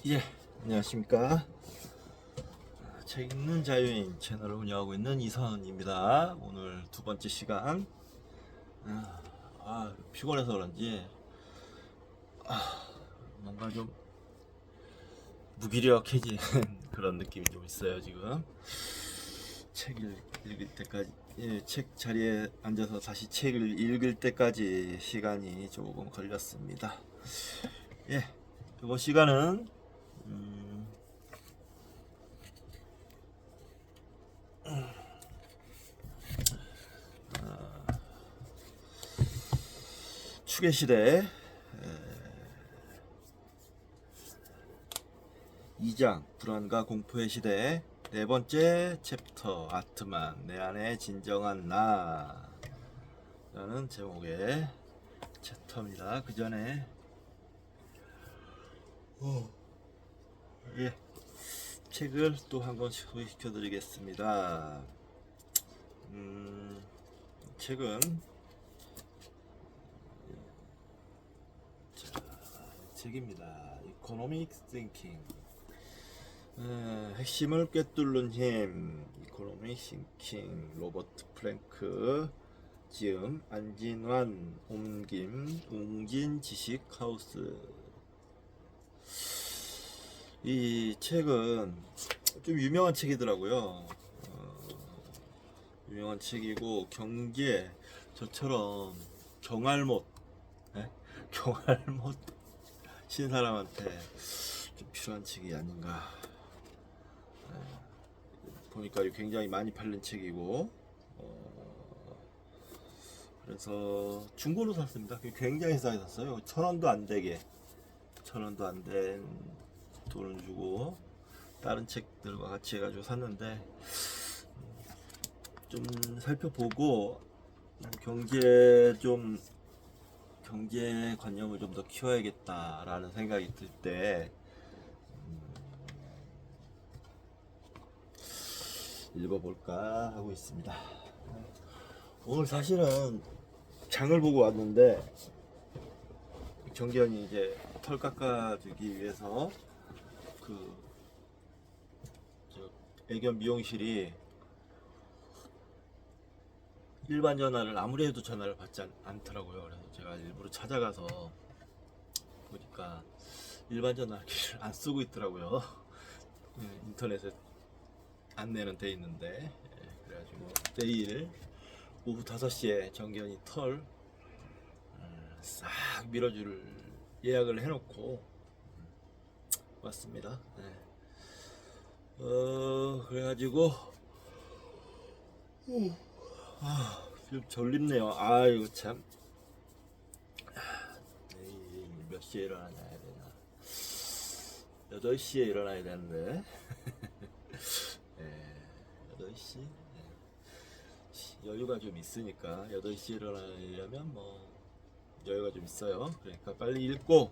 예, 안녕하십니까. 책 읽는 자유인 채널을 운영하고 있는 이선입니다. 오늘 두 번째 시간. 피곤해서 그런지 뭔가 좀 무기력해진 그런 느낌이 좀 있어요 지금. 책 읽을 때까지, 책 자리에 앉아서 다시 책을 읽을 때까지 시간이 조금 걸렸습니다. 예, 이번 시간은 추계시대 2장 불안과 공포의 시대 네 번째 챕터 아트만 내 안의 진정한 나 라는 제목의 챕터입니다. 그 전에 책을 또 한 권 소개시켜 드리겠습니다. 책은 책입니다. Economic Thinking. 핵심을 꿰뚫는 힘. Economic Thinking. 로버트 프랭크. 지음 안진환, 옮김, 웅진 지식하우스. 이 책은 좀 유명한 책이더라고요. 유명한 책이고 경기에 저처럼 경알못, 경알못 신 사람한테 좀 필요한 책이 아닌가. 보니까 굉장히 많이 팔린 책이고, 그래서 중고로 샀습니다. 굉장히 싸게 샀어요. 1,000원도 안 되게, 1,000원도 안 된 돈을 주고 다른 책들과 같이 해가지고 샀는데, 좀 살펴보고 경제관념을 좀 더 키워야겠다라는 생각이 들 때 읽어볼까 하고 있습니다. 오늘 사실은 장을 보고 왔는데 정기현이 이제 털 깎아주기 위해서 애견 미용실이 일반 전화를 아무리 해도 전화를 받지 않더라고요. 그래서 제가 일부러 찾아가서 보니까 일반 전화기를 안 쓰고 있더라고요. 인터넷에 안내는 돼 있는데, 그래가지고 내일 오후 5시에 정기현이 털 싹 밀어줄 예약을 해놓고 왔습니다. 그래가지고 좀 졸립네요. 이거 참. 내일 몇 시에 일어나야 되나? 8시에 일어나야 되는데. 8시? 여유가 좀 있으니까 8시에 일어나려면 뭐 여유가 좀 있어요. 그러니까 빨리 읽고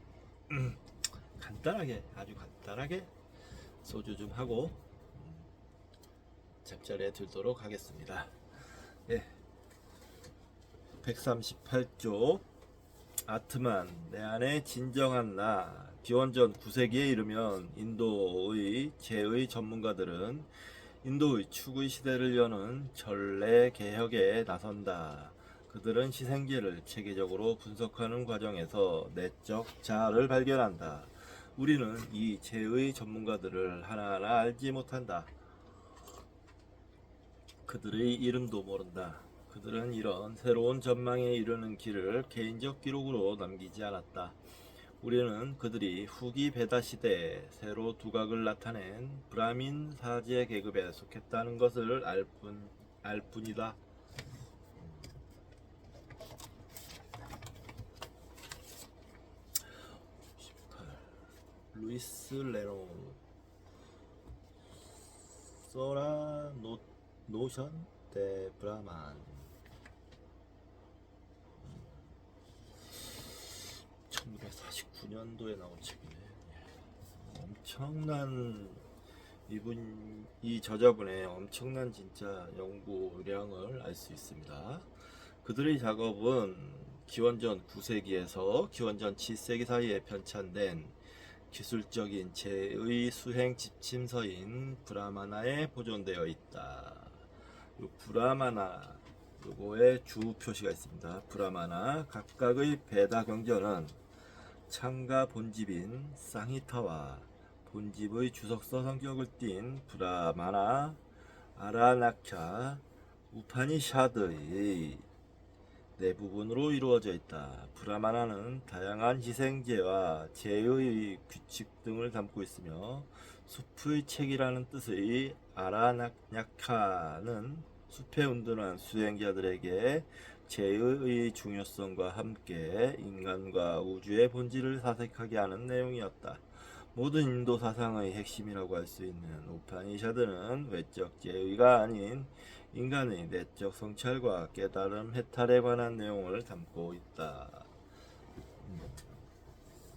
간단하게, 아주 간단하게 소주 좀 하고 잠자리에 들도록 하겠습니다. 138쪽 아트만 내 안의 진정한 나. 기원전 9세기에 이르면 인도의 제의 전문가들은 인도의 축의 시대를 여는 전례 개혁에 나선다. 그들은 시생제를 체계적으로 분석하는 과정에서 내적 자아를 발견한다. 우리는 이 제의 전문가들을 하나하나 알지 못한다. 그들의 이름도 모른다. 그들은 이런 새로운 전망에 이르는 길을 개인적 기록으로 남기지 않았다. 우리는 그들이 후기 베다 시대에 새로 두각을 나타낸 브라민 사제 계급에 속했다는 것을 알 뿐이다. 루이스 레노 소라 노션 데 브라만 1949년도에 나온 책이네. 엄청난 이 저자분의 엄청난 진짜 연구량을 알 수 있습니다. 그들의 작업은 기원전 9세기에서 기원전 7세기 사이에 편찬된 기술적인 제의 수행 지침서인 브라마나에 보존되어 있다. 요 브라마나 요거에 주 표시가 있습니다. 브라마나 각각의 베다 경전은 창가 본집인 쌍히타와 본집의 주석서 성격을 띤 브라마나 아라나캬 우파니샤드의 네 부분으로 이루어져 있다. 브라마나는 다양한 희생제와 제의 규칙 등을 담고 있으며 숲의 책이라는 뜻의 아라냐카는 숲에 운둔한 수행자들에게 제의 중요성과 함께 인간과 우주의 본질을 사색하게 하는 내용이었다. 모든 인도 사상의 핵심이라고 할 수 있는 우파니샤드는 외적 제의가 아닌 인간의 내적 성찰과 깨달음 해탈에 관한 내용을 담고 있다.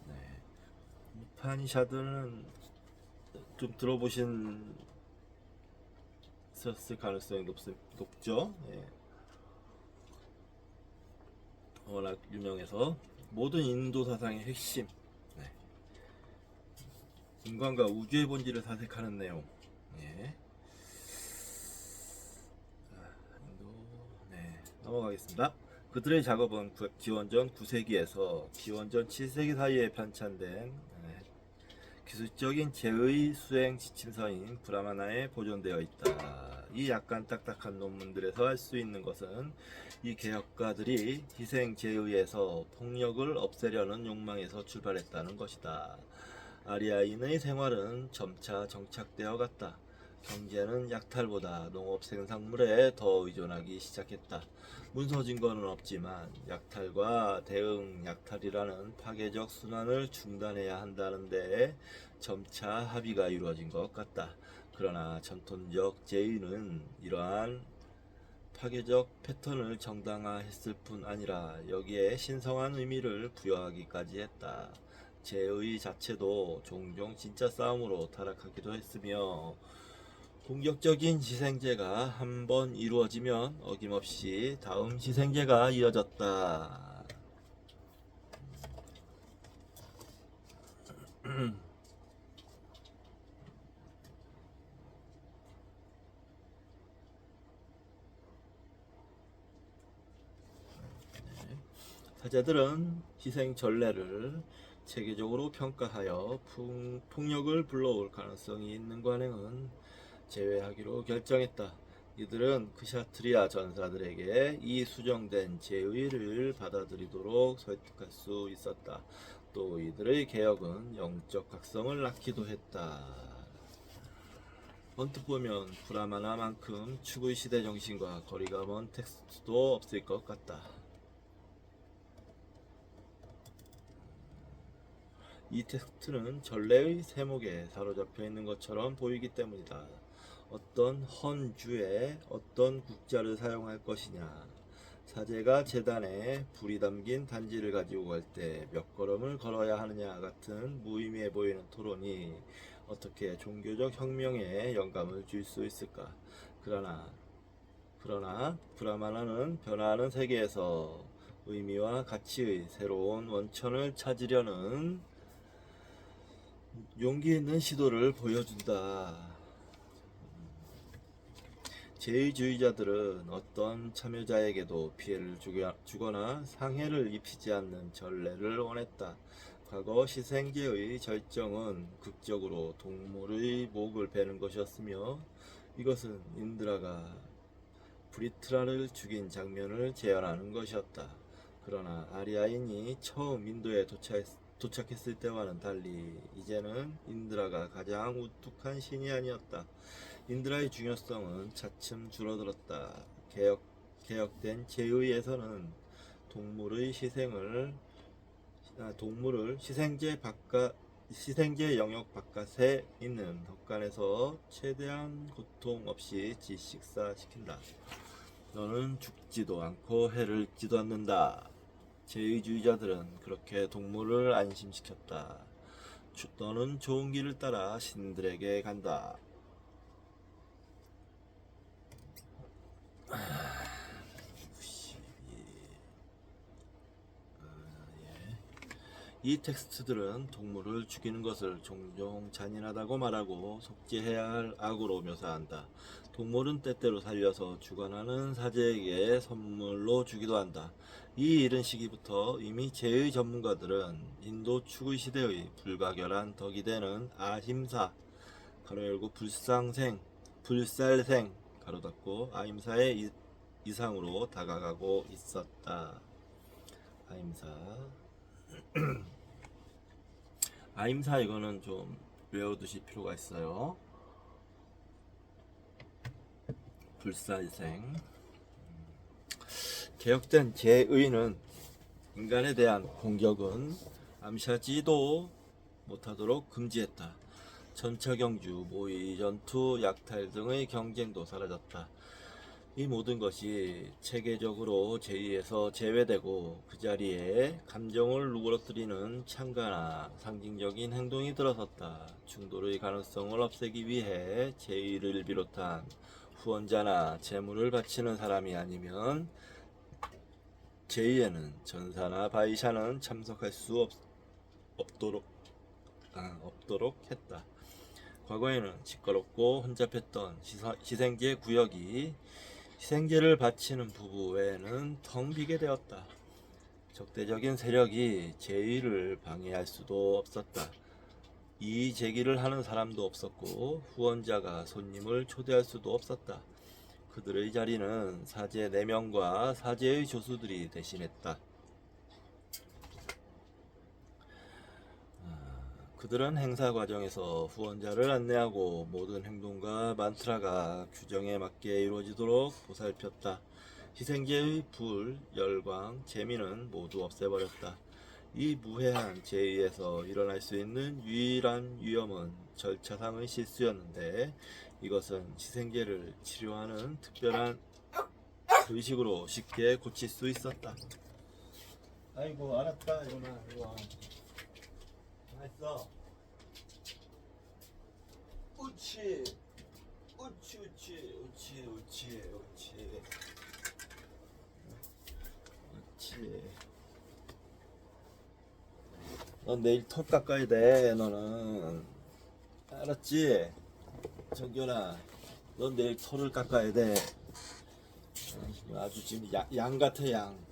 네. 우파니샤드는 좀 들어보신 었을 가능성이 높죠. 예. 워낙 유명해서 모든 인도 사상의 핵심, 네. 인간과 우주의 본질을 사색하는 내용. 예. 네, 넘어가겠습니다. 그들의 작업은 기원전 9세기에서 기원전 7세기 사이에 편찬된 기술적인 제의 수행 지침서인 브라마나에 보존되어 있다. 이 약간 딱딱한 논문들에서 알 수 있는 것은 이 개혁가들이 희생 제의에서 폭력을 없애려는 욕망에서 출발했다는 것이다. 아리아인의 생활은 점차 정착되어 갔다. 경제는 약탈보다 농업 생산물에 더 의존하기 시작했다. 문서 증거는 없지만 약탈과 대응 약탈이라는 파괴적 순환을 중단해야 한다는 데 점차 합의가 이루어진 것 같다. 그러나 전통적 제의는 이러한 파괴적 패턴을 정당화했을 뿐 아니라 여기에 신성한 의미를 부여하기까지 했다. 제의 자체도 종종 진짜 싸움으로 타락하기도 했으며 공격적인 희생제가 한 번 이루어지면 어김없이 다음 희생제가 이어졌다. 사제들은 희생 전례를 체계적으로 평가하여 폭력을 불러올 가능성이 있는 관행은 제외하기로 결정했다. 이들은 크샤트리아 전사들에게 이 수정된 제의를 받아들이도록 설득할 수 있었다. 또 이들의 개혁은 영적 각성을 낳기도 했다. 언뜻 보면 브라마나만큼 축의 시대 정신과 거리가 먼 텍스트도 없을 것 같다. 이 텍스트는 전례의 세목에 사로잡혀 있는 것처럼 보이기 때문이다. 어떤 헌주에 어떤 국자를 사용할 것이냐, 사제가 제단에 불이 담긴 단지를 가지고 갈 때 몇 걸음을 걸어야 하느냐 같은 무의미해 보이는 토론이 어떻게 종교적 혁명에 영감을 줄 수 있을까? 그러나 브라마나는 변화하는 세계에서 의미와 가치의 새로운 원천을 찾으려는 용기 있는 시도를 보여준다. 제의주의자들은 어떤 참여자에게도 피해를 주거나 상해를 입히지 않는 전례를 원했다. 과거 시생제의 절정은 극적으로 동물의 목을 베는 것이었으며 이것은 인드라가 브리트라를 죽인 장면을 재현하는 것이었다. 그러나 아리아인이 처음 인도에 도착했을 때와는 달리 이제는 인드라가 가장 우뚝한 신이 아니었다. 인드라의 중요성은 차츰 줄어들었다. 개혁된 제의에서는 동물을 시생제 영역 바깥에 있는 덕간에서 최대한 고통 없이 식사시킨다. 너는 죽지도 않고 해를 입지도 않는다. 제의주의자들은 그렇게 동물을 안심시켰다. 너는 좋은 길을 따라 신들에게 간다. 이 텍스트들은 동물을 죽이는 것을 종종 잔인하다고 말하고 속죄해야 할 악으로 묘사한다. 동물은 때때로 살려서 주관하는 사제에게 선물로 주기도 한다. 이 이른 시기부터 이미 제의 전문가들은 인도 추구 시대의 불가결한 덕이 되는 아힘사 가로 열고 불살생 가로 닫고 아힘사의 이상으로 다가가고 있었다. 아힘사 아임사 이거는 좀 외워두실 필요가 있어요. 불살생. 개혁된 제의는 인간에 대한 공격은 암시하지도 못하도록 금지했다. 전차경주, 모의, 전투, 약탈 등의 경쟁도 사라졌다. 이 모든 것이 체계적으로 제의에서 제외되고 그 자리에 감정을 누그러뜨리는 창가나 상징적인 행동이 들어섰다. 충돌의 가능성을 없애기 위해 제의를 비롯한 후원자나 재물을 바치는 사람이 아니면 제의에는 전사나 바이샤는 참석할 수 없도록 했다. 과거에는 시끄럽고 혼잡했던 희생제 구역이 희생제를 바치는 부부 외에는 텅 비게 되었다. 적대적인 세력이 제의를 방해할 수도 없었다. 이 제기를 하는 사람도 없었고 후원자가 손님을 초대할 수도 없었다. 그들의 자리는 사제 4명과 사제의 조수들이 대신했다. 그들은 행사 과정에서 후원자를 안내하고 모든 행동과 만트라가 규정에 맞게 이루어지도록 보살폈다. 희생제의 불, 열광, 재미는 모두 없애버렸다. 이 무해한 제의에서 일어날 수 있는 유일한 위험은 절차상의 실수였는데 이것은 희생제를 치료하는 특별한 의식으로 쉽게 고칠 수 있었다. 아이고 알았다 이거나 이거 했어. 우치 우치 우치 우치 우치 우치 우치. 넌 내일 털 깎아야 돼. 너는 알았지? 정규현아, 넌 내일 털을 깎아야 돼. 아주 지금 양 같아 양.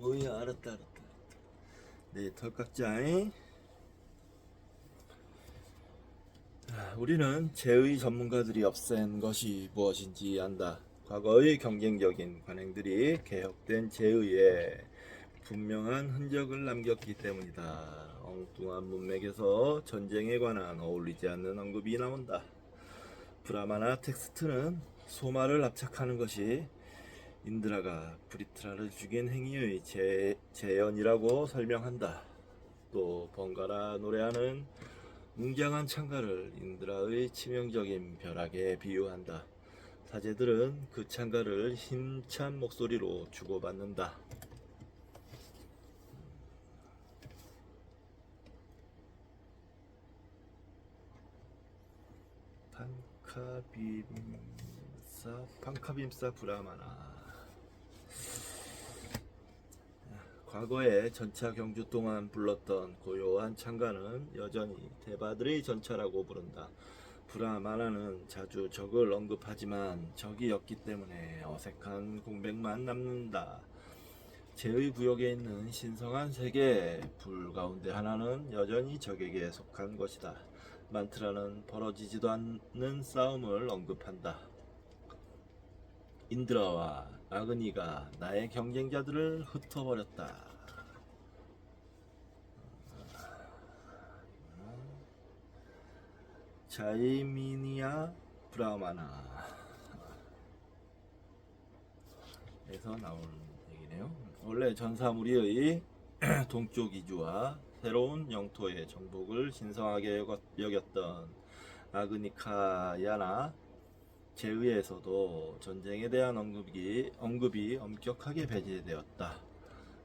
어이야 알았다. 내일 털 깎자잉. 우리는 제의 전문가들이 없앤 것이 무엇인지 안다. 과거의 경쟁적인 관행들이 개혁된 제의에 분명한 흔적을 남겼기 때문이다. 엉뚱한 문맥에서 전쟁에 관한 어울리지 않는 언급이 나온다. 브라마나 텍스트는 소마를 압착하는 것이 인드라가 브리트라를 죽인 행위의 재현이라고 설명한다. 또 번갈아 노래하는 웅장한 창가를 인드라의 치명적인 벼락에 비유한다. 사제들은 그 창가를 힘찬 목소리로 주고받는다. 판카빔사 브라마나. 과거에 전차 경주 동안 불렀던 고요한 창가는 여전히 대바들의 전차라고 부른다. 브라마나는 자주 적을 언급하지만 적이 없기 때문에 어색한 공백만 남는다. 제의 구역에 있는 신성한 세계 불 가운데 하나는 여전히 적에게 속한 것이다. 만트라는 벌어지지도 않는 싸움을 언급한다. 인드라와 아그니가 나의 경쟁자들을 흩어버렸다. 자이미니아 브라마나 에서 나온 얘기네요. 원래 전사무리의 동쪽 이주와 새로운 영토의 정복을 신성하게 여겼던 아그니카야나 제의에서도 전쟁에 대한 언급이 엄격하게 배제되었다.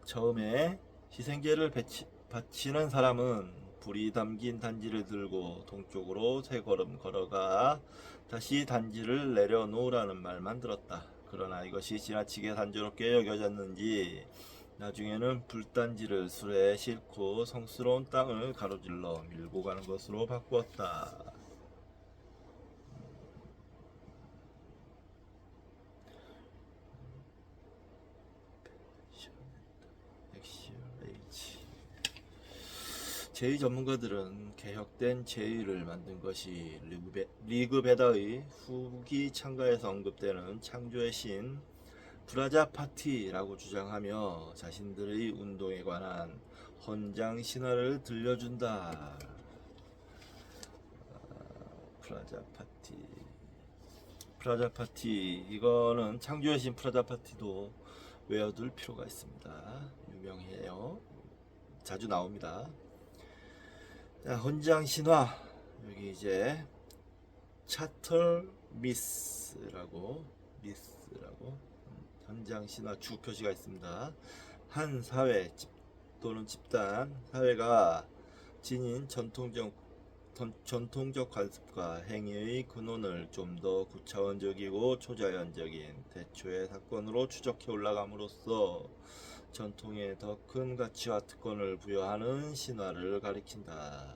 처음에 희생제를 바치는 사람은 불이 담긴 단지를 들고 동쪽으로 3걸음 걸어가 다시 단지를 내려놓으라는 말만 들었다. 그러나 이것이 지나치게 단조롭게 여겨졌는지 나중에는 불단지를 수레에 싣고 성스러운 땅을 가로질러 밀고 가는 것으로 바꾸었다. 제의 전문가들은 개혁된 제의를 만든 것이 리그베다의 후기 창가에서 언급되는 창조의 신 프라자파티라고 주장하며 자신들의 운동에 관한 헌장 신화를 들려준다. 프라자파티 이거는 창조의 신 프라자파티도 외워둘 필요가 있습니다. 유명해요. 자주 나옵니다. 자, 헌장 신화 여기 이제 차털 미스라고 헌장 신화 주 표시가 있습니다. 한 사회 또는 집단 사회가 지닌 전통적 관습과 행위의 근원을 좀 더 구차원적이고 초자연적인 대초의 사건으로 추적해 올라감으로써 전통에 더 큰 가치와 특권을 부여하는 신화를 가리킨다.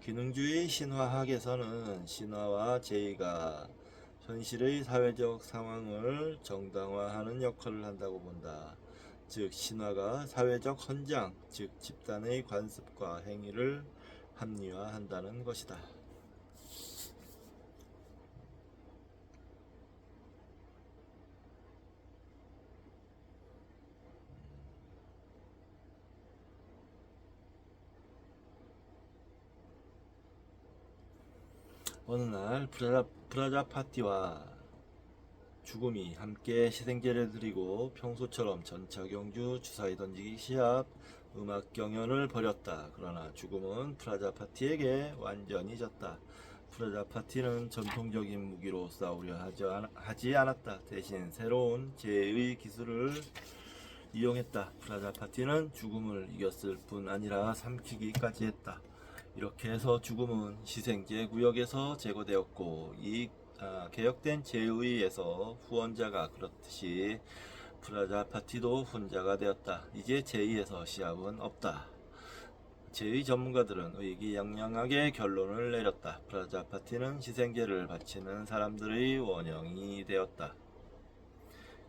기능주의 신화학에서는 신화와 제의가 현실의 사회적 상황을 정당화하는 역할을 한다고 본다. 즉 신화가 사회적 헌장, 즉 집단의 관습과 행위를 합리화한다는 것이다. 어느 날 프라자파티와 죽음이 함께 시생제를 드리고 평소처럼 전차 경주, 주사위 던지기 시합, 음악 경연을 벌였다. 그러나 죽음은 프라자파티에게 완전히 졌다. 프라자파티는 전통적인 무기로 싸우려 하지 않았다. 대신 새로운 제의 기술을 이용했다. 프라자파티는 죽음을 이겼을 뿐 아니라 삼키기까지 했다. 이렇게 해서 죽음은 시생제 구역에서 제거되었고 이 개혁된 제의에서 후원자가 그렇듯이 프라자파티도 훈자가 되었다. 이제 제의에서 시합은 없다. 제의 전문가들은 의기양양하게 결론을 내렸다. 프라자파티는 시생제를 바치는 사람들의 원형이 되었다.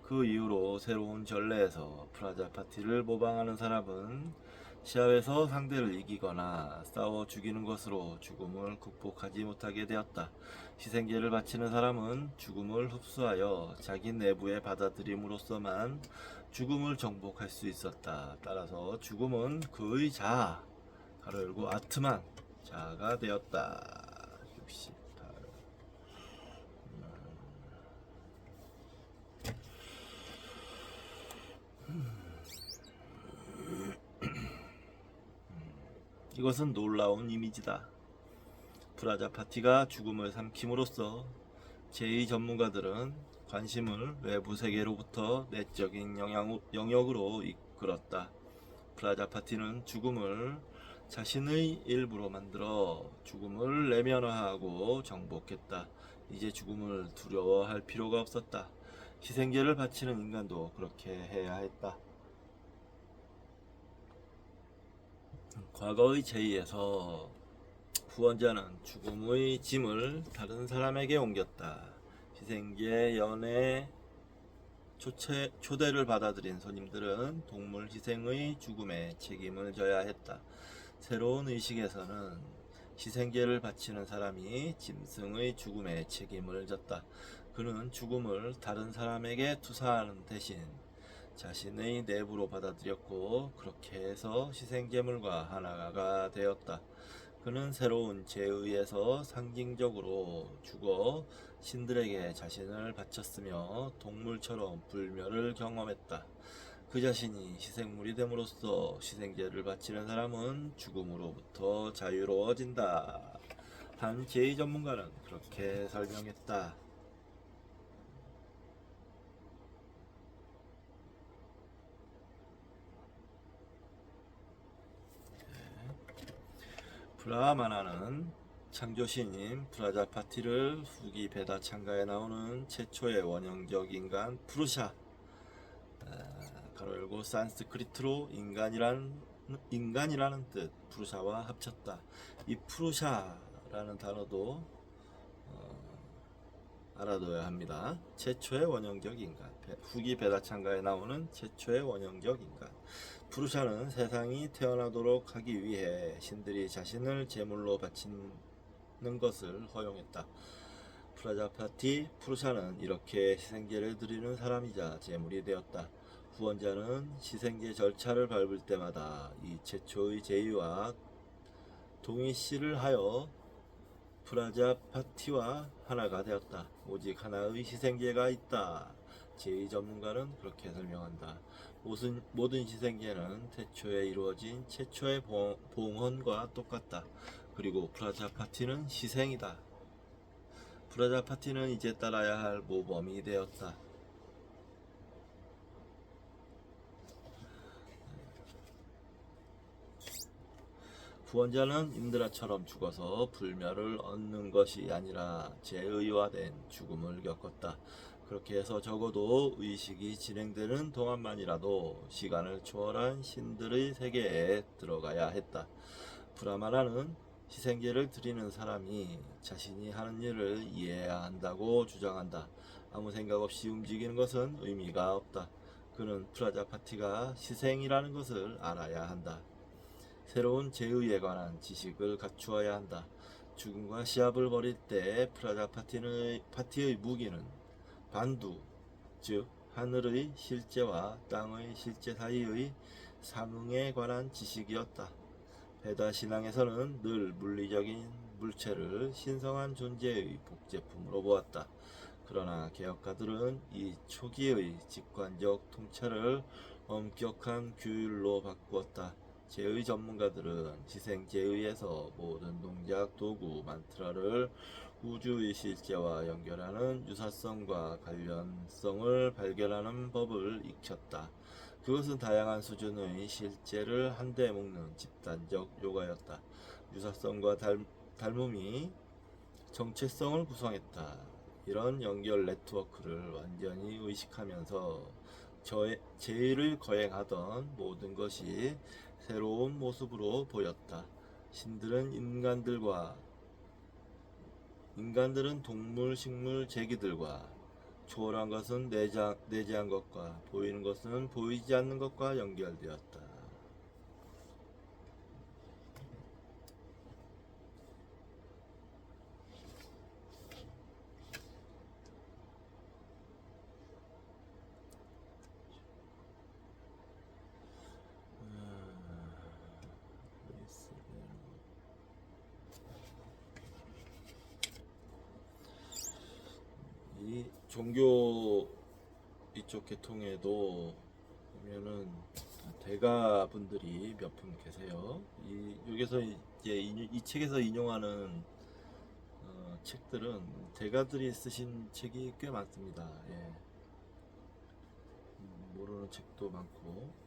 그 이후로 새로운 전례에서 프라자파티를 모방하는 사람은 시합에서 상대를 이기거나 싸워 죽이는 것으로 죽음을 극복하지 못하게 되었다. 희생제를 바치는 사람은 죽음을 흡수하여 자기 내부에 받아들임으로써만 죽음을 정복할 수 있었다. 따라서 죽음은 그의 자아, 가로 열고 아트만 자아가 되었다. 68. 이것은 놀라운 이미지다. 프라자파티가 죽음을 삼킴으로써 제2 전문가들은 관심을 외부 세계로부터 내적인 영역으로 이끌었다. 프라자파티는 죽음을 자신의 일부로 만들어 죽음을 내면화하고 정복했다. 이제 죽음을 두려워할 필요가 없었다. 희생제를 바치는 인간도 그렇게 해야 했다. 과거의 제의에서 후원자는 죽음의 짐을 다른 사람에게 옮겼다. 희생제 연애 초대를 받아들인 손님들은 동물 희생의 죽음에 책임을 져야 했다. 새로운 의식에서는 희생제를 바치는 사람이 짐승의 죽음에 책임을 졌다. 그는 죽음을 다른 사람에게 투사하는 대신 자신의 내부로 받아들였고 그렇게 해서 희생제물과 하나가 되었다. 그는 새로운 제의에서 상징적으로 죽어 신들에게 자신을 바쳤으며 동물처럼 불멸을 경험했다. 그 자신이 희생물이 됨으로써 희생제를 바치는 사람은 죽음으로부터 자유로워진다. 한 제의 전문가는 그렇게 설명했다. 브라마나는 창조신인 프라자파티를 후기 베다 창가에 나오는 최초의 원형적 인간 푸루샤, 가로 열고 산스크리트로 인간이라는 뜻 푸루샤와 합쳤다. 이 푸루샤라는 단어도 알아둬야 합니다. 최초의 원형적 인간, 후기 베다 창가에 나오는 최초의 원형적 인간. 푸루샤는 세상이 태어나도록 하기 위해 신들이 자신을 제물로 바치는 것을 허용했다. 프라자파티 푸루샤는 이렇게 희생제를 드리는 사람이자 제물이 되었다. 후원자는 희생제 절차를 밟을 때마다 이 최초의 제의와 동의시를 하여 프라자파티와 하나가 되었다. 오직 하나의 희생제가 있다. 제의 전문가는 그렇게 설명한다. 모든 희생제는 태초에 이루어진 최초의 봉헌과 똑같다. 그리고 프라자파티는 희생이다. 프라자파티는 이제 따라야 할 모범이 되었다. 후원자는 인드라처럼 죽어서 불멸을 얻는 것이 아니라 제의화된 죽음을 겪었다. 그렇게 해서 적어도 의식이 진행되는 동안만이라도 시간을 초월한 신들의 세계에 들어가야 했다. 브라마나는 희생제를 드리는 사람이 자신이 하는 일을 이해해야 한다고 주장한다. 아무 생각 없이 움직이는 것은 의미가 없다. 그는 프라자파티가 희생이라는 것을 알아야 한다. 새로운 제의에 관한 지식을 갖추어야 한다. 죽음과 시합을 벌일 때 프라자파티의 무기는 반두, 즉 하늘의 실제와 땅의 실제 사이의 상응에 관한 지식이었다. 베다 신앙에서는 늘 물리적인 물체를 신성한 존재의 복제품으로 보았다. 그러나 개혁가들은 이 초기의 직관적 통찰을 엄격한 규율로 바꾸었다. 제의 전문가들은 희생제의에서 모든 동작, 도구, 만트라를 우주의 실제와 연결하는 유사성과 관련성을 발견하는 법을 익혔다. 그것은 다양한 수준의 실제를 한데 묶는 집단적 요가였다. 유사성과 닮음이 정체성을 구성했다. 이런 연결 네트워크를 완전히 의식하면서 제의를 거행하던 모든 것이 새로운 모습으로 보였다. 신들은 인간들은 동물, 식물, 제기들과 초월한 것은 내재한 것과 보이는 것은 보이지 않는 것과 연결되었다. 이 종교 이쪽 계통에도 보면은 대가 분들이 몇 분 계세요. 여기서 이제 이 책에서 인용하는 책들은 대가들이 쓰신 책이 꽤 많습니다. 예. 모르는 책도 많고.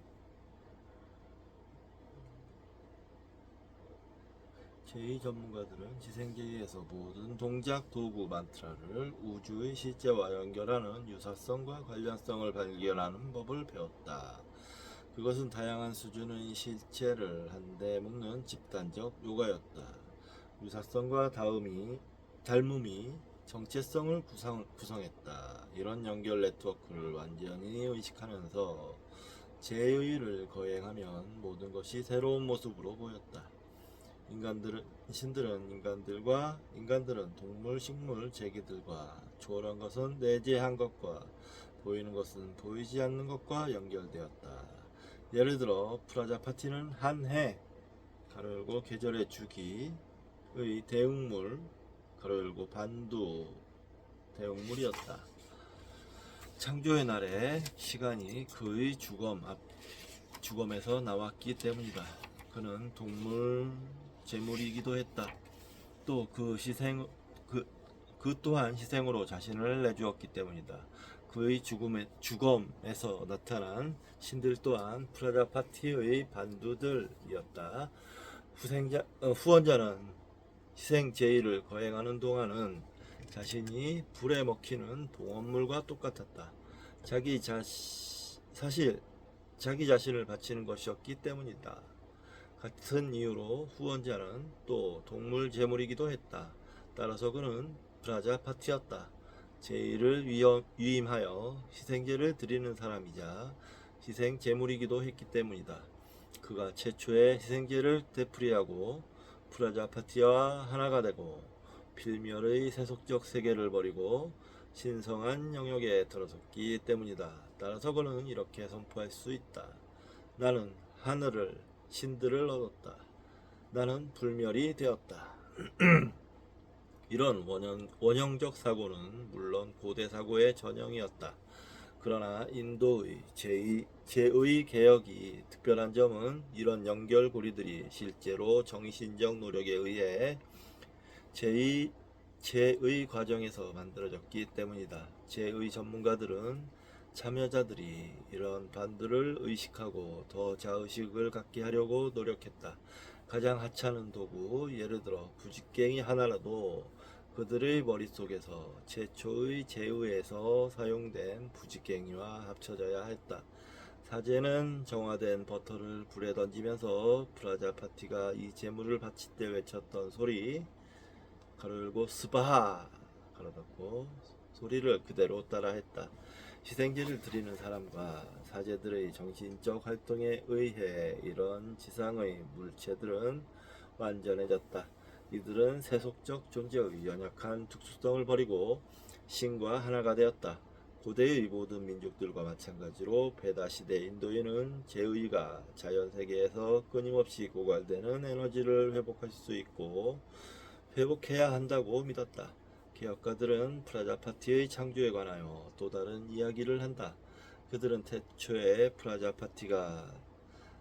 제의 전문가들은 희생제의에서 모든 동작, 도구, 만트라를 우주의 실제와 연결하는 유사성과 관련성을 발견하는 법을 배웠다. 그것은 다양한 수준의 실체를 한데 묶는 집단적 요가였다. 유사성과 닮음이 정체성을 구성했다. 이런 연결 네트워크를 완전히 의식하면서 제의를 거행하면 모든 것이 새로운 모습으로 보였다. 신들은 인간들은 동물, 식물, 제기들과 초월한 것은 내재한 것과 보이는 것은 보이지 않는 것과 연결되었다. 예를 들어 프라자파티는 한 해 가로 열고 계절의 주기의 대응물 가로 열고 반두 대응물이었다. 창조의 날에 시간이 그의 주검에서 나왔기 때문이다. 그는 동물 제물이기도 했다. 또 그 또한 희생으로 자신을 내주었기 때문이다. 그의 죽음에서 나타난 신들 또한 프라자파티의 반두들이었다. 후원자는 희생 제의를 거행하는 동안은 자신이 불에 먹히는 동원물과 똑같았다. 사실 자기 자신을 바치는 것이었기 때문이다. 같은 이유로 후원자는 또 동물 제물이기도 했다. 따라서 그는 브라자파티였다. 제의를 위임하여 희생제를 드리는 사람이자 희생 제물이기도 했기 때문이다. 그가 최초의 희생제를 되풀이하고 프라자파티와 하나가 되고 필멸의 세속적 세계를 버리고 신성한 영역에 들어섰기 때문이다. 따라서 그는 이렇게 선포할 수 있다. 나는 하늘을, 신들을 얻었다. 나는 불멸이 되었다. 이런 원형적 사고는 물론 고대 사고의 전형이었다. 그러나 인도의 제의 개혁이 특별한 점은 이런 연결고리들이 실제로 정신적 노력에 의해 제의 과정에서 만들어졌기 때문이다. 제의 전문가들은 참여자들이 이런 반들을 의식하고 더 자의식을 갖게 하려고 노력했다. 가장 하찮은 도구, 예를 들어 부직갱이 하나라도 그들의 머릿속에서 최초의 제의에서 사용된 부직갱이와 합쳐져야 했다. 사제는 정화된 버터를 불에 던지면서 프라자파티가 이 제물을 바칠 때 외쳤던 소리, 가로 열고 스바하 가로 닫고 소리를 그대로 따라했다. 희생제를 드리는 사람과 사제들의 정신적 활동에 의해 이런 지상의 물체들은 완전해졌다. 이들은 세속적 존재의 연약한 특수성을 버리고 신과 하나가 되었다. 고대의 모든 민족들과 마찬가지로 베다 시대 인도인은 제의가 자연세계에서 끊임없이 고갈되는 에너지를 회복할 수 있고 회복해야 한다고 믿었다. 개혁가들은 프라자파티의 창조에 관하여 또 다른 이야기를 한다. 그들은 태초에 프라자파티가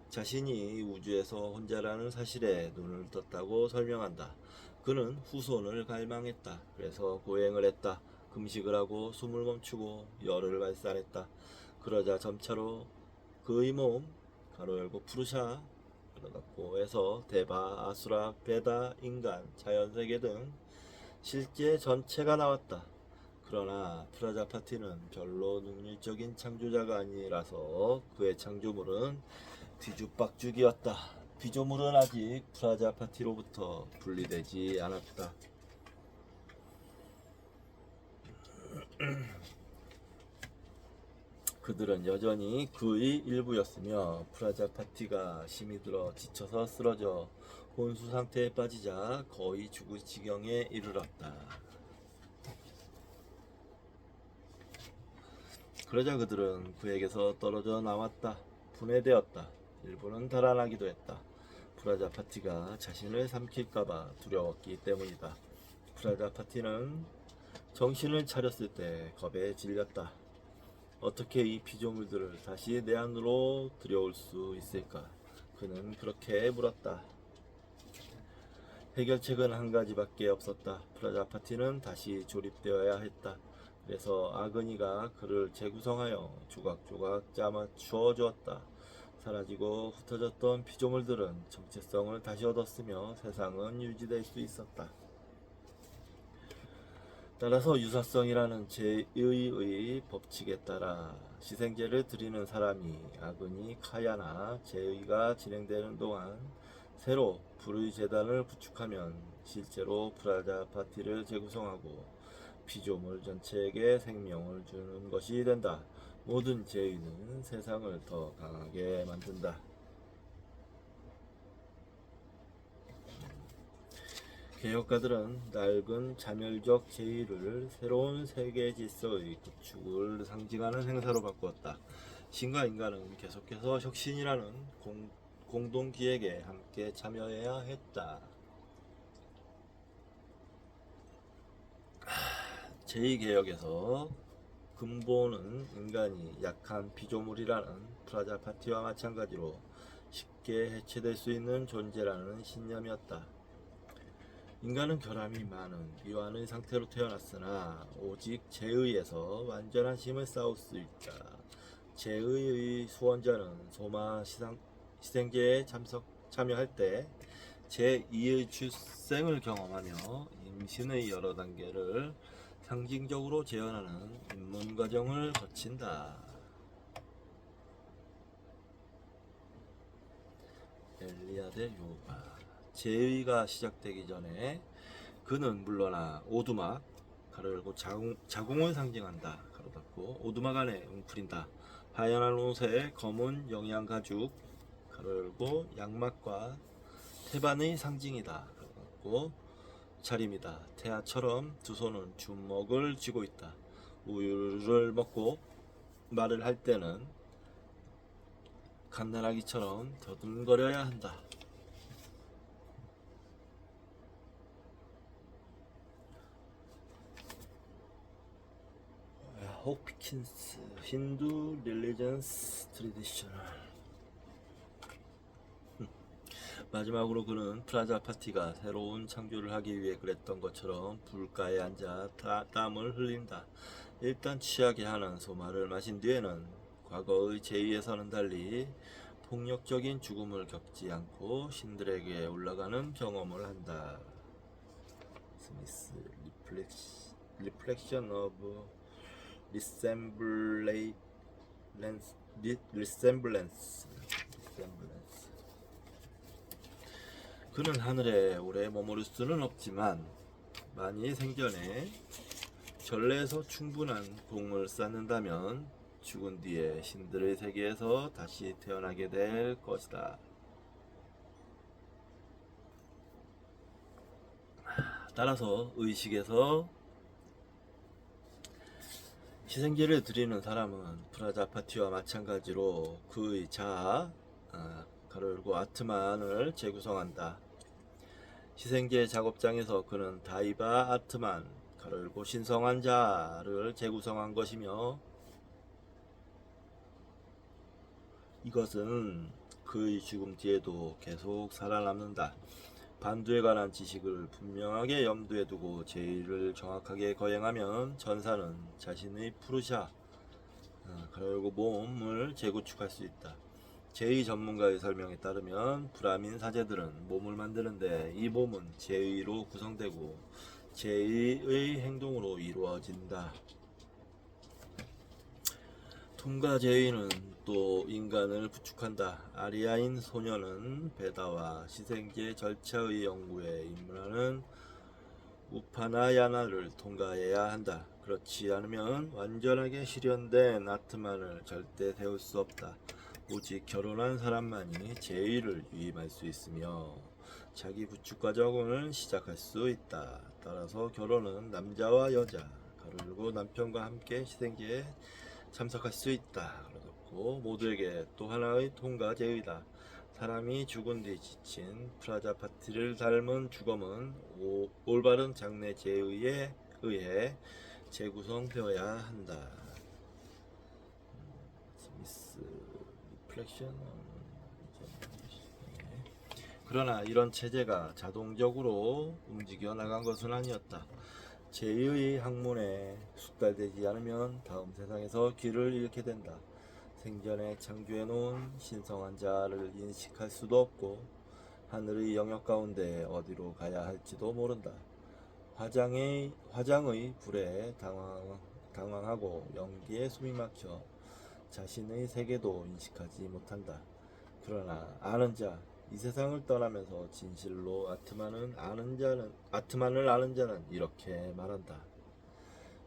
자신이 우주에서 혼자라는 사실에 눈을 떴다고 설명한다. 그는 후손을 갈망했다. 그래서 고행을 했다. 금식을 하고 숨을 멈추고 열을 발산했다. 그러자 점차로 그의 몸 가로 열고 푸르샤 가로 닫고에서 대바, 아수라, 베다, 인간, 자연세계 등 실제 전체가 나왔다. 그러나 프라자파티는 별로 능률적인 창조자가 아니라서 그의 창조물은 뒤죽박죽이었다. 피조물은 아직 프라자파티로부터 분리되지 않았다. 그들은 여전히 그의 일부였으며 프라자파티가 힘이 들어 지쳐서 쓰러져 혼수 상태에 빠지자 거의 죽을 지경에 이르렀다. 그러자 그들은 그에게서 떨어져 나왔다. 분해되었다. 일부는 달아나기도 했다. 프라자파티가 자신을 삼킬까봐 두려웠기 때문이다. 프라자파티는 정신을 차렸을 때 겁에 질렸다. 어떻게 이 피조물들을 다시 내 안으로 들여올 수 있을까? 그는 그렇게 물었다. 해결책은 한 가지밖에 없었다. 프라자파티는 다시 조립되어야 했다. 그래서 아그니가 그를 재구성하여 조각조각 짜맞추어 주었다. 사라지고 흩어졌던 피조물들은 정체성을 다시 얻었으며 세상은 유지될 수 있었다. 따라서 유사성이라는 제의의 법칙에 따라 희생제를 드리는 사람이 아그니 카야나 제의가 진행되는 동안 새로 불의 재단을 구축하면 실제로 프라자파티를 재구성하고 피조물 전체에게 생명을 주는 것이 된다. 모든 제의는 세상을 더 강하게 만든다. 개혁가들은 낡은 자멸적 제의를 새로운 세계 질서의 구축을 상징하는 행사로 바꾸었다. 신과 인간은 계속해서 혁신이라는 공동기획에 함께 참여해야 했다. 제2개혁에서 근본은 인간이 약한 피조물이라는 프라자파티와 마찬가지로 쉽게 해체될 수 있는 존재라는 신념이었다. 인간은 결함이 많은 유한의 상태로 태어났으나 오직 제의에서 완전한 힘을 쌓을 수 있다. 제의의 수원자는 소마 희생제에 참여할 때 제2의 출생을 경험하며 임신의 여러 단계를 상징적으로 재현하는 입문 과정을 거친다. 엘리아데 요가. 제의가 시작되기 전에 그는 물러나 오두막 가로 열고 자궁을 상징한다. 가로 닫고 오두막 안에 웅크린다. 하얀 옷에 검은 영양 가죽 가로 열고 양막과 태반의 상징이다. 가로 닫고 차림이다. 태아처럼 두 손은 주먹을 쥐고 있다. 우유를 먹고 말을 할 때는 갓난아기처럼 더듬거려야 한다. 호프킨스 힌두 릴리전스 트레디셔널. 마지막으로 그는 프라자파티가 새로운 창조를 하기 위해 그랬던 것처럼 불가에 앉아 땀을 흘린다. 일단 취하게 하는 소마를 마신 뒤에는 과거의 제의에서는 달리 폭력적인 죽음을 겪지 않고 신들에게 올라가는 경험을 한다. 스미스 Reflection of Resemblance. 그는 하늘에 오래 머무를 수는 없지만 만일 생전에 전례에서 충분한 공을 쌓는다면 죽은 뒤에 신들의 세계에서 다시 태어나게 될 것이다. 따라서 의식에서 희생제를 드리는 사람은 프라자파티와 마찬가지로 그의 자아, 가로 열고 아트만을 재구성한다. 희생제 작업장에서 그는 다이바 아트만, 가로 열고 신성한 자를 재구성한 것이며, 이것은 그의 죽음 뒤에도 계속 살아남는다. 반두에 관한 지식을 분명하게 염두에 두고 제의를 정확하게 거행하면 전사는 자신의 푸르샤, 가로 열고 몸을 재구축할 수 있다. 제의 전문가의 설명에 따르면 브라민 사제들은 몸을 만드는데 이 몸은 제의로 구성되고 제의의 행동으로 이루어진다. 통가 제의는 또 인간을 구축한다. 아리아인 소녀는 베다와 시생제 절차의 연구에 입문하는 우파나야나를 통과해야 한다. 그렇지 않으면 완전하게 실현된 아트만을 절대 세울 수 없다. 오직 결혼한 사람만이 제의를 유임할 수 있으며 자기 구축 과정을 시작할 수 있다. 따라서 결혼은 남자와 여자, 가로 열고 남편과 함께 시생제에 참석할 수 있다. 그렇고 모두에게 또 하나의 통과 제의다. 사람이 죽은 뒤 지친 프라자파티를 닮은 죽음은 올바른 장례 제의에 의해 재구성되어야 한다. 스미스 리플렉션. 그러나 이런 체제가 자동적으로 움직여 나간 것은 아니었다. 제의의 학문에 숙달되지 않으면 다음 세상에서 길을 잃게 된다. 생전에 창조해 놓은 신성한 자를 인식할 수도 없고 하늘의 영역 가운데 어디로 가야 할지도 모른다. 화장의 불에 당황하고 연기에 숨이 막혀 자신의 세계도 인식하지 못한다. 그러나 아는 자, 이 세상을 떠나면서 진실로 아트만을 아는 자는 이렇게 말한다.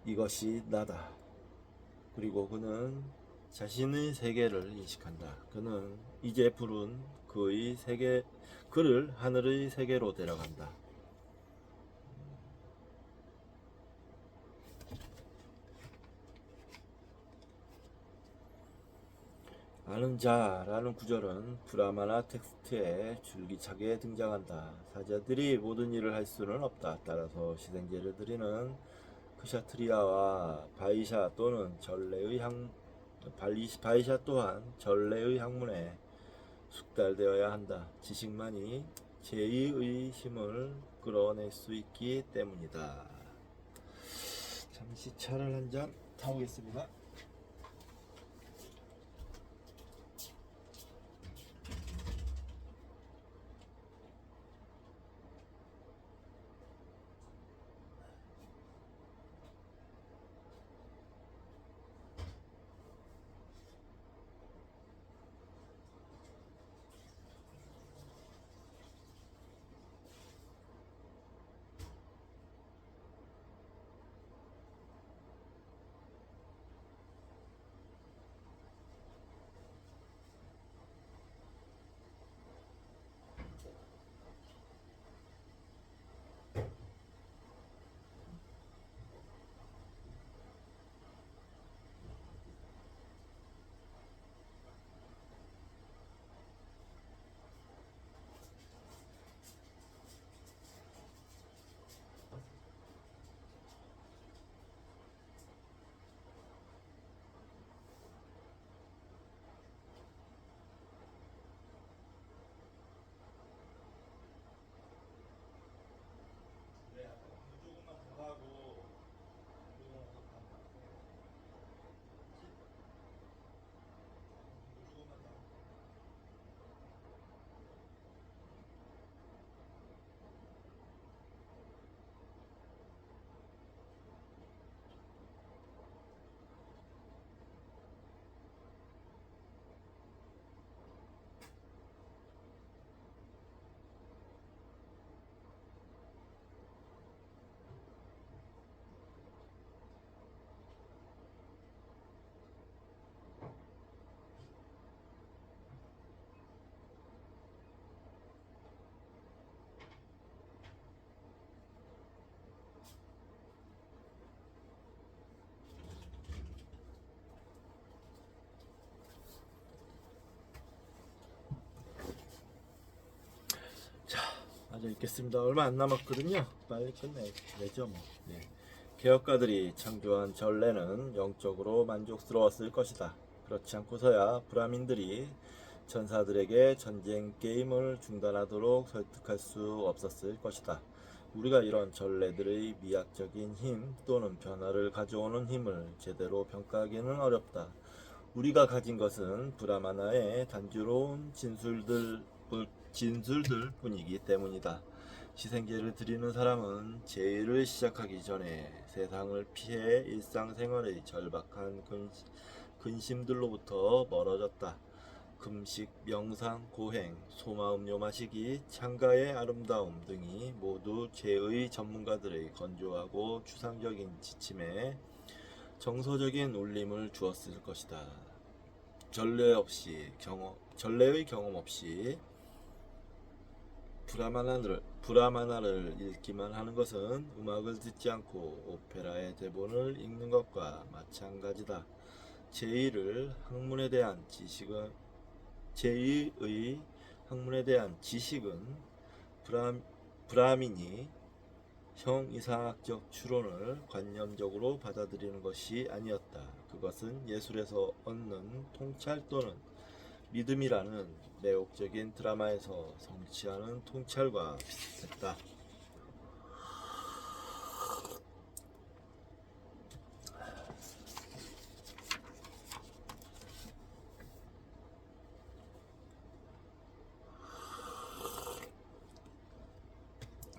이것이 나다. 그리고 그는 자신의 세계를 인식한다. 그는 이제 부른 그를 하늘의 세계로 데려간다. 아는 자라는 구절은 브라마나 텍스트에 줄기차게 등장한다. 사자들이 모든 일을 할 수는 없다. 따라서 시생제를 드리는 크샤트리아와 바이샤 또한 전례의 학문에 숙달되어야 한다. 지식만이 제의의 힘을 끌어낼 수 있기 때문이다. 잠시 차를 한 잔 타오겠습니다. 빠져 있겠습니다. 얼마 안 남았거든요. 빨리 끝내죠 뭐. 네. 개혁가들이 창조한 전례는 영적으로 만족스러웠을 것이다. 그렇지 않고서야 브라민들이 천사들에게 전쟁 게임을 중단하도록 설득할 수 없었을 것이다. 우리가 이런 전례들의 미학적인 힘 또는 변화를 가져오는 힘을 제대로 평가하기는 어렵다. 우리가 가진 것은 브라마나의 단조로운 진술들 뿐이기 때문이다. 희생제를 드리는 사람은 제의를 시작하기 전에 세상을 피해 일상생활의 절박한 근심들로부터 멀어졌다. 금식, 명상, 고행, 소마음료 마시기, 창가의 아름다움 등이 모두 죄의 전문가들의 건조하고 추상적인 지침에 정서적인 울림을 주었을 것이다. 전례의 경험 없이 브라마나를 읽기만 하는 것은 음악을 듣지 않고 오페라의 대본을 읽는 것과 마찬가지다. 제2의 학문에 대한 지식은 브라민이 형이상학적 추론을 관념적으로 받아들이는 것이 아니었다. 그것은 예술에서 얻는 통찰 또는 믿음이라는 매혹적인 드라마에서 성취하는 통찰과 비슷했다.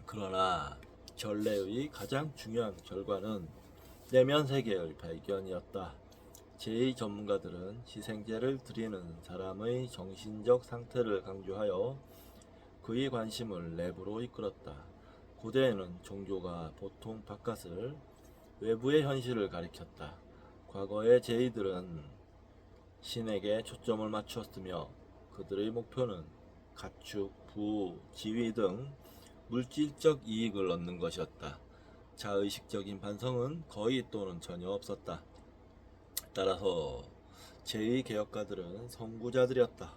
그러나 전례의 가장 중요한 결과는 내면 세계의 발견이었다. 제2전문가들은 희생제를 드리는 사람의 정신적 상태를 강조하여 그의 관심을 내부로 이끌었다. 고대에는 종교가 보통 바깥을 외부의 현실을 가리켰다. 과거의 제2들은 신에게 초점을 맞추었으며 그들의 목표는 가축, 부, 지위 등 물질적 이익을 얻는 것이었다. 자의식적인 반성은 거의 또는 전혀 없었다. 따라서 제2개혁가들은 선구자들이었다.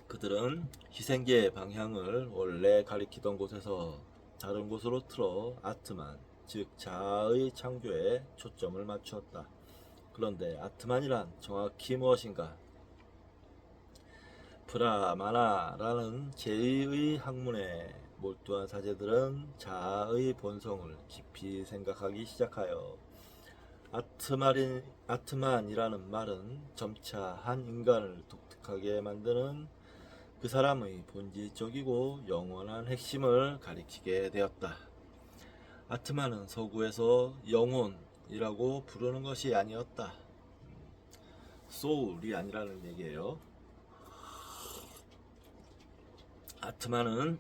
그들은 희생제의 방향을 원래 가리키던 곳에서 다른 곳으로 틀어 아트만, 즉 자아의 창조에 초점을 맞추었다. 그런데 아트만이란 정확히 무엇인가? 브라마나라는 제2의 학문에 몰두한 사제들은 자아의 본성을 깊이 생각하기 시작하여 아트만이라는 말은 점차 한 인간을 독특하게 만드는 그 사람의 본질적이고 영원한 핵심을 가리키게 되었다. 아트만은 서구에서 영혼이라고 부르는 것이 아니었다. 소울이 아니라는 얘기예요. 아트만은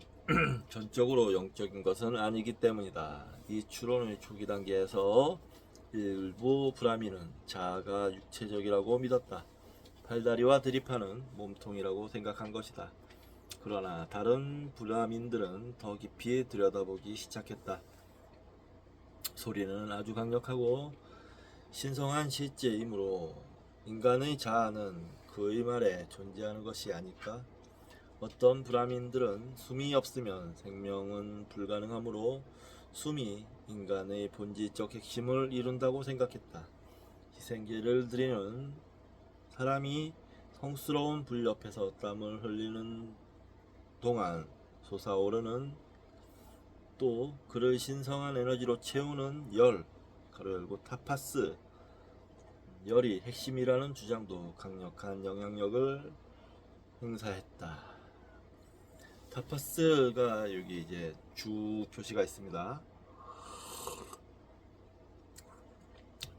전적으로 영적인 것은 아니기 때문이다. 이 추론의 초기 단계에서 일부 브라민은 자아가 육체적이라고 믿었다. 팔다리와 드립하는 몸통이라고 생각한 것이다. 그러나 다른 브라민들은 더 깊이 들여다보기 시작했다. 소리는 아주 강력하고 신성한 실제이므로 인간의 자아는 그의 말에 존재하는 것이 아닐까? 어떤 브라민들은 숨이 없으면 생명은 불가능하므로 숨이 인간의 본질적 핵심을 이룬다고 생각했다. 희생제를 드리는 사람이 성스러운 불 옆에서 땀을 흘리는 동안 솟아오르는 또 그를 신성한 에너지로 채우는 열, 가로 열고 타파스, 열이 핵심이라는 주장도 강력한 영향력을 행사했다. 타파스가 여기 이제 주 표시가 있습니다.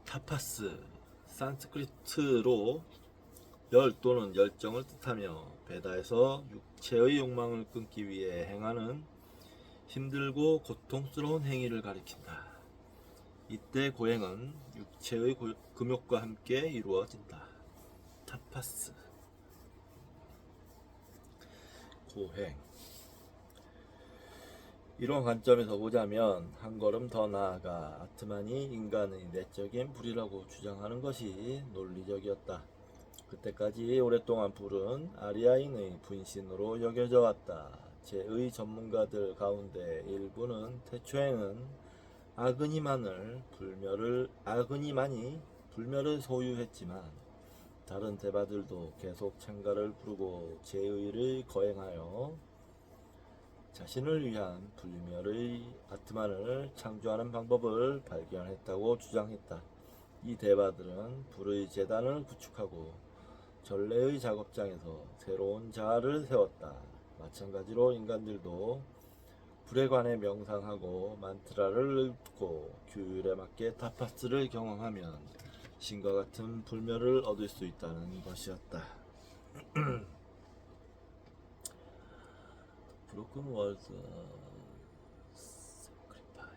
타파스, 산스크리트로 열 또는 열정을 뜻하며 베다에서 육체의 욕망을 끊기 위해 행하는 힘들고 고통스러운 행위를 가리킨다. 이때 고행은 육체의 금욕과 함께 이루어진다. 타파스, 고행. 이런 관점에서 보자면 한 걸음 더 나아가 아트만이 인간의 내적인 불이라고 주장하는 것이 논리적이었다. 그때까지 오랫동안 불은 아리아인의 분신으로 여겨져 왔다. 제의 전문가들 가운데 일부는 태초에는 아그니만이 불멸을 소유했지만 다른 대바들도 계속 창가를 부르고 제의를 거행하여 자신을 위한 불멸의 아트만을 창조하는 방법을 발견했다고 주장했다. 이 대바들은 불의 제단을 구축하고 전래의 작업장에서 새로운 자아를 세웠다. 마찬가지로 인간들도 불에 관해 명상하고 만트라를 읊고 규율에 맞게 타파스를 경험하면 신과 같은 불멸을 얻을 수 있다는 것이었다. Broken was sacrifice.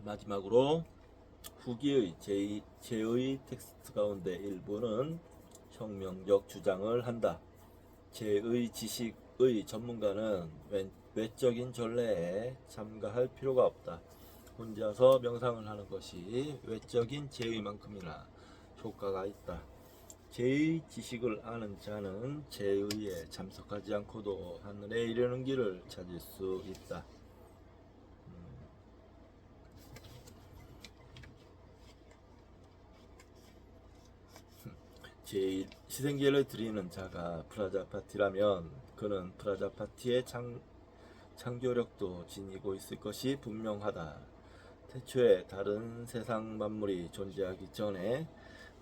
마지막으로 후기의 제의 텍스트 가운데 일부는 혁명적 주장을 한다. 제의 지식의 전문가는 외적인 전례에 참가할 필요가 없다. 혼자서 명상을 하는 것이 외적인 제의만큼이나 효과가 있다. 제의 지식을 아는 자는 제의에 참석하지 않고도 하늘에 이르는 길을 찾을 수 있다. 제일 희생제를 드리는 자가 프라자파티라면 그는 프라자파티의 창조력도 지니고 있을 것이 분명하다. 태초에 다른 세상 만물이 존재하기 전에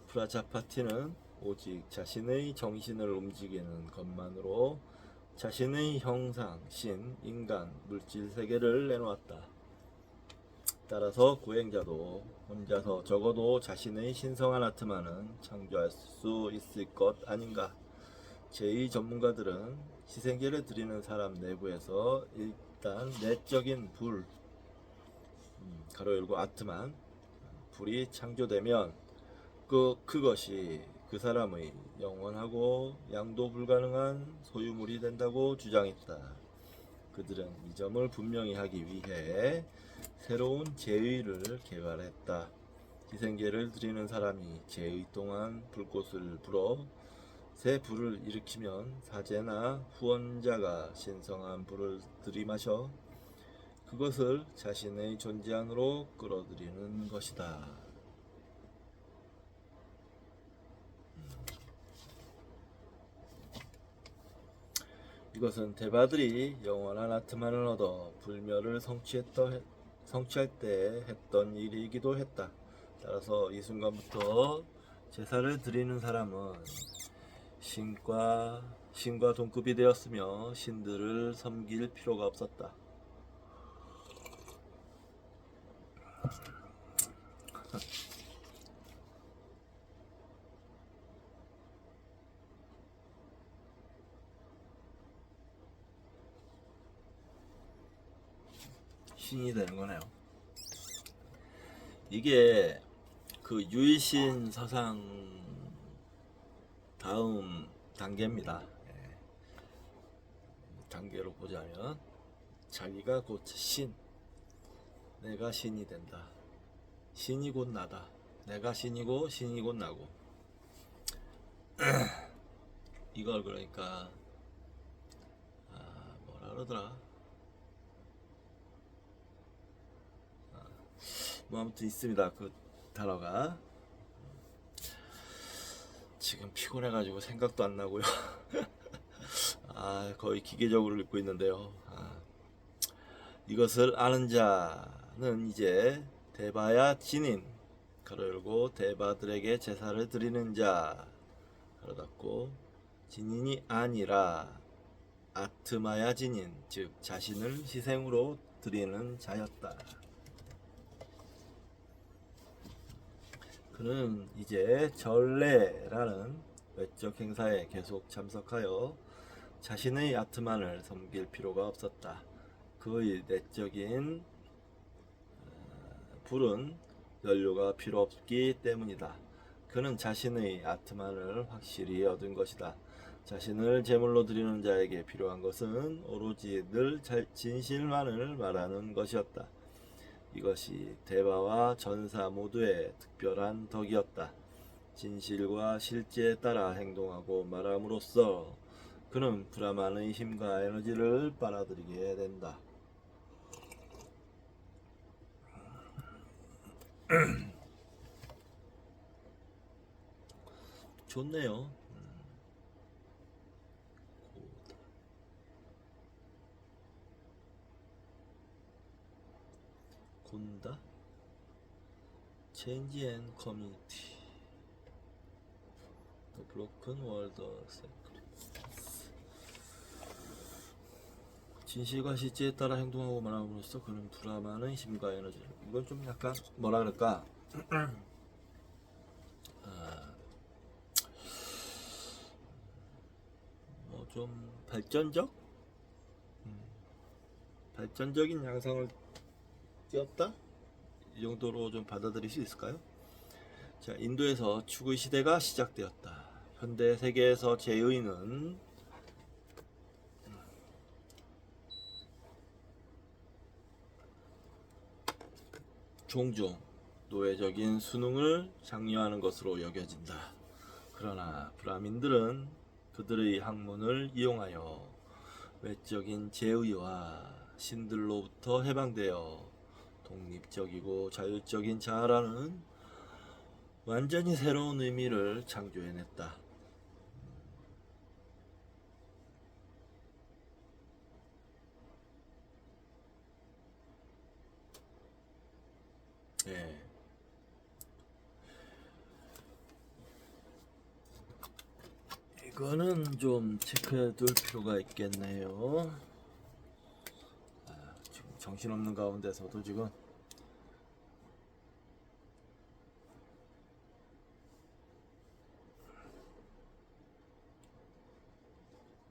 프라자파티는 오직 자신의 정신을 움직이는 것만으로 자신의 형상, 신, 인간, 물질 세계를 내놓았다. 따라서 구행자도 혼자서 적어도 자신의 신성한 아트만은 창조할 수 있을 것 아닌가. 제2 전문가들은 희생제를 드리는 사람 내부에서 일단 내적인 불, 가로 열고 아트만, 불이 창조되면 그것이 그 사람의 영원하고 양도 불가능한 소유물이 된다고 주장했다. 그들은 이 점을 분명히 하기 위해 새로운 제의를 개발했다. 희생제를 드리는 사람이 제의 동안 불꽃을 불어 새 불을 일으키면 사제나 후원자가 신성한 불을 들이마셔 그것을 자신의 존재 안으로 끌어들이는 것이다. 이것은 대바들이 영원한 아트만을 얻어 불멸을 성취할 때 했던 일이기도 했다. 따라서 이 순간부터 제사를 드리는 사람은 신과 동급이 되었으며 신들을 섬길 필요가 없었다. 신이 되는 거네요. 이게 그 유일신 서상 다음 단계입니다. 단계로 보자면 자기가 곧 신, 내가 신이 된다. 신이 곧 나다. 내가 신이고 신이 곧 나고. 이걸 그러니까 뭐라 그러더라. 뭐 아무튼 있습니다. 그 단어가 지금 피곤해가지고 생각도 안 나고요. 거의 기계적으로 읽고 있는데요. 이것을 아는 자는 이제 대바야 진인 가로 열고 대바들에게 제사를 드리는 자 가로 닫고 진인이 아니라 아트마야 진인 즉 자신을 희생으로 드리는 자였다. 그는 이제 전례라는 외적 행사에 계속 참석하여 자신의 아트만을 섬길 필요가 없었다. 그의 내적인 불은 연료가 필요 없기 때문이다. 그는 자신의 아트만을 확실히 얻은 것이다. 자신을 제물로 드리는 자에게 필요한 것은 오로지 늘 진실만을 말하는 것이었다. 이것이 대바와 전사 모두의 특별한 덕이었다. 진실과 실제에 따라 행동하고 말함으로써 그는 브라만의 힘과 에너지를 빨아들이게 된다. 좋네요. 곤다? Change and Community. The Broken World Secret. 진실과 실제에 따라 행동하고 말함으로써 그는 불안한 힘과 에너지를. 이건 좀 약간 뭐라 그럴까? 뭐 좀 발전적인 양상을 띄었다? 이 정도로 좀 받아들일 수 있을까요? 자, 인도에서 축의 시대가 시작되었다. 현대 세계에서 제의는 종종 노예적인 수능을 장려하는 것으로 여겨진다. 그러나 브라민들은 그들의 학문을 이용하여 외적인 제의와 신들로부터 해방되어 독립적이고 자율적인 자아라는 완전히 새로운 의미를 창조해냈다. 예. 이거는 좀 체크해 둘 필요가 있겠네요. 지금 정신없는 가운데서도 지금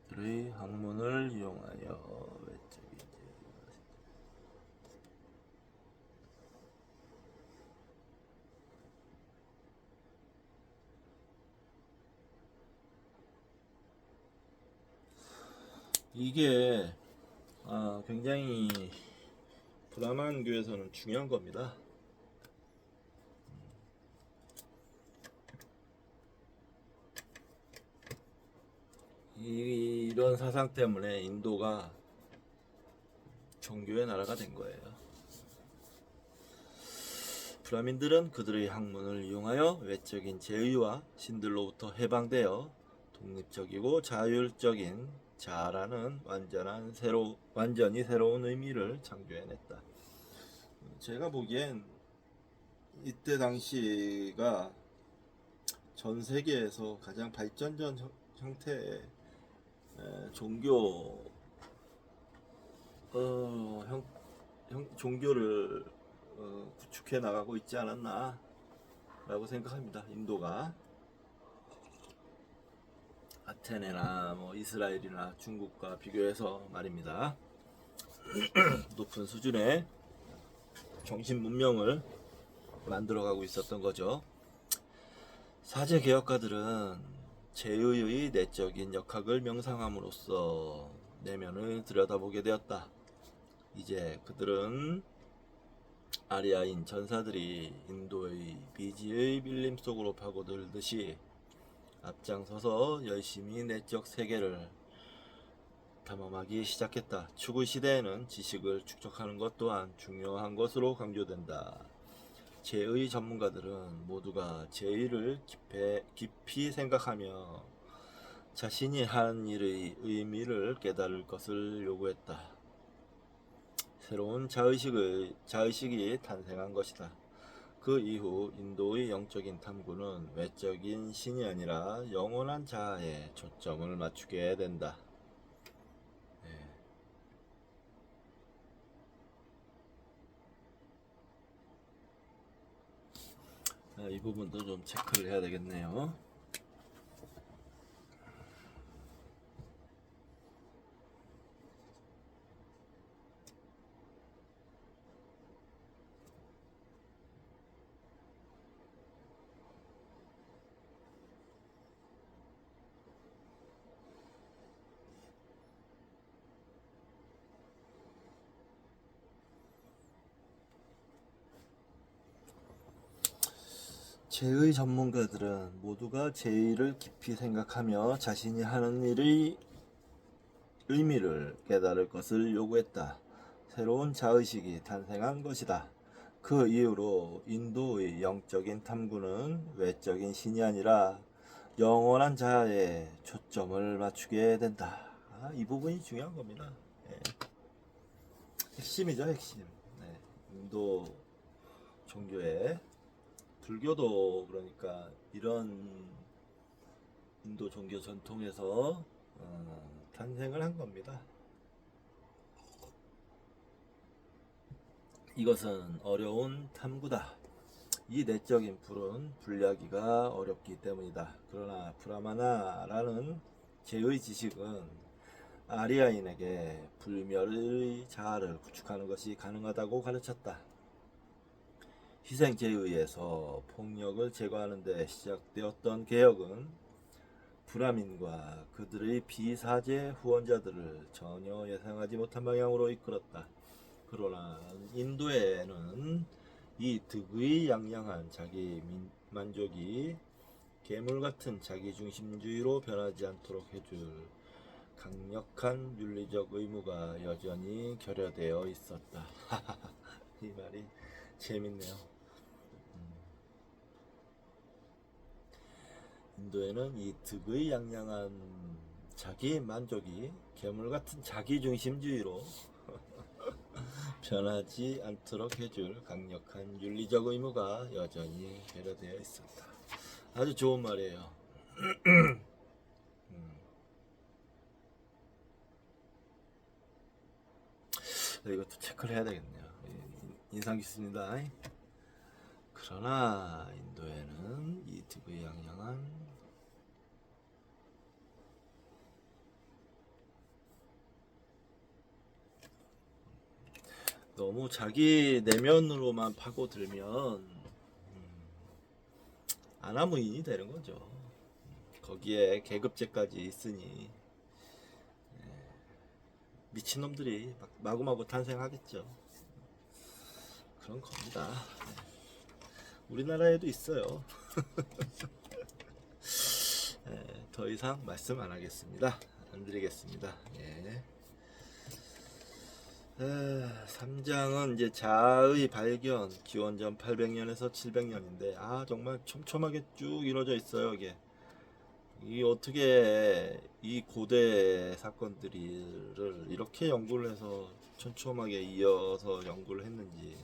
그의 학문을 이용하여 외적인 이게 굉장히 브라만 교에서는 중요한 겁니다. 이런 사상 때문에 인도가 종교의 나라가 된 거예요. 브라민들은 그들의 학문을 이용하여 외적인 제의와 신들로부터 해방되어 독립적이고 자율적인 자아라는 완전히 새로운 의미를 창조해냈다. 제가 보기엔 이때 당시가 전 세계에서 가장 발전전 형태의 종교 종교를 구축해 나가고 있지 않았나 라고 생각합니다. 인도가 아테네나 뭐 이스라엘이나 중국과 비교해서 말입니다. 높은 수준의 정신 문명을 만들어가고 있었던 거죠. 사제 개혁가들은 제의의 내적인 역학을 명상함으로써 내면을 들여다보게 되었다. 이제 그들은 아리아인 전사들이 인도의 비지의 밀림 속으로 파고들듯이 앞장서서 열심히 내적 세계를 탐험하기 시작했다. 축의 시대에는 지식을 축적하는 것 또한 중요한 것으로 강조된다. 제의 전문가들은 모두가 제의를 깊이 생각하며 자신이 한 일의 의미를 깨달을 것을 요구했다. 새로운 자의식이 탄생한 것이다. 그 이후 인도의 영적인 탐구는 외적인 신이 아니라 영원한 자아에 초점을 맞추게 된다. 이 부분도 좀 체크를 해야 되겠네요. 제의 전문가들은 모두가 제의를 깊이 생각하며 자신이 하는 일의 의미를 깨달을 것을 요구했다. 새로운 자의식이 탄생한 것이다. 그 이후로 인도의 영적인 탐구는 외적인 신이 아니라 영원한 자아에 초점을 맞추게 된다. 이 부분이 중요한 겁니다. 네. 핵심이죠, 핵심. 네. 인도 종교의 불교도 그러니까 이런 인도 종교 전통에서 탄생을 한 겁니다. 이것은 어려운 탐구다. 이 내적인 불은 분리하기가 어렵기 때문이다. 그러나 브라마나라는 제의 지식은 아리아인에게 불멸의 자아를 구축하는 것이 가능하다고 가르쳤다. 희생제에 의해서 폭력을 제거하는 데 시작되었던 개혁은 브라민과 그들의 비사제 후원자들을 전혀 예상하지 못한 방향으로 이끌었다. 그러나 인도에는 이 득의 양양한 자기 만족이 괴물같은 자기중심주의로 변하지 않도록 해줄 강력한 윤리적 의무가 여전히 결여되어 있었다. 이 말이 재밌네요. 인도에는 이 득의 양양한 자기 만족이 괴물같은 자기중심주의로 변하지 않도록 해줄 강력한 윤리적 의무가 여전히 결여되어 있었다. 아주 좋은 말이에요. 이것도 체크를 해야 되겠네요. 인상 깊습니다. 그러나 인도에는 이 득의 양양한 너무 자기 내면으로만 파고들면 아나무인이 되는 거죠. 거기에 계급제까지 있으니 미친놈들이 마구마구 탄생하겠죠. 그런 겁니다. 우리나라에도 있어요. 더 이상 말씀 안 하겠습니다. 안 드리겠습니다. 3장은 이제 자아의 발견, 기원전 800년에서 700년인데 정말 촘촘하게 쭉 이루어져 있어요. 이 어떻게 이 고대 사건들을 이렇게 연구를 해서 촘촘하게 이어서 연구를 했는지.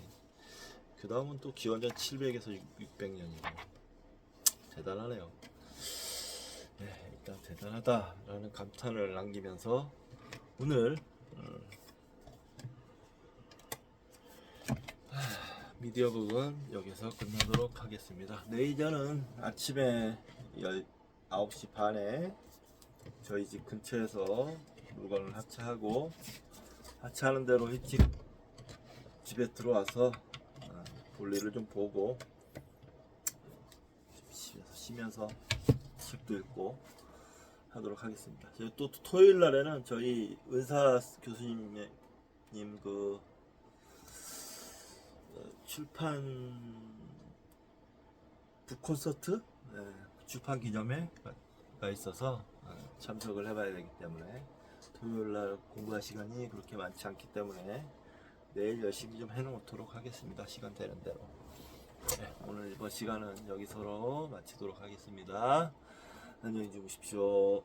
그 다음은 또 기원전 700에서 600년이고 대단하네요. 일단 대단하다라는 감탄을 남기면서 오늘 미디어북은 여기서 끝나도록 하겠습니다. 내일은 아침에 9시 반에 저희 집 근처에서 물건을 하차하고 하차하는 대로 일찍 집에 들어와서 볼일을 좀 보고 집에서 쉬면서 책도 읽고 하도록 하겠습니다. 또 토요일 날에는 저희 은사 교수님 그 출판 북콘서트 출판 기념회가 있어서 참석을 해봐야 되기 때문에 토요일날 공부할 시간이 그렇게 많지 않기 때문에 내일 열심히 좀 해놓도록 하겠습니다. 시간 되는 대로. 오늘 이번 시간은 여기서로 마치도록 하겠습니다. 안녕히 주무십시오.